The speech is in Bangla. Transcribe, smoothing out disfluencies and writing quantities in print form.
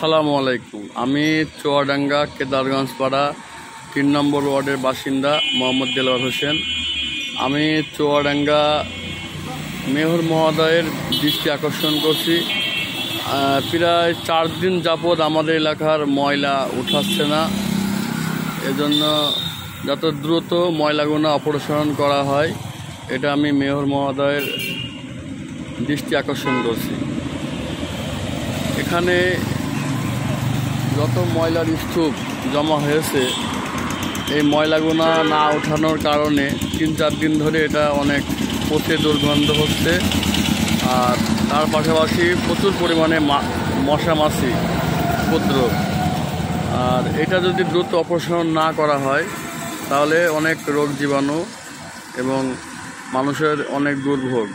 আসসালামু আলাইকুম। আমি চুয়াডাঙ্গা কেদারগঞ্জ পাড়া ৩ নম্বর ওয়ার্ডের বাসিন্দা মোহাম্মদ দেলোয়ার হোসেন। আমি চুয়াডাঙ্গা মেয়র মহোদয়ের দৃষ্টি আকর্ষণ করছি। প্রায় ৪ দিন যাবৎ আমাদের এলাকার ময়লা উঠাচ্ছে না। এজন্য যত দ্রুত ময়লাগুলো অপসারণ করা হয়, এটা আমি মেয়র মহোদয়ের দৃষ্টি আকর্ষণ করছি। এখানে যত ময়লার স্তূপ জমা হয়েছে, এই ময়লাগুলো না ওঠানোর কারণে ৩-৪ দিন ধরে এটা অনেক পচে দুর্গন্ধ হচ্ছে। আর তার পাশাপাশি প্রচুর পরিমাণে মশা মাছি উপদ্রব। আর এটা যদি দ্রুত অপসারণ না করা হয়, তাহলে অনেক রোগ জীবাণু এবং মানুষের অনেক দুর্ভোগ।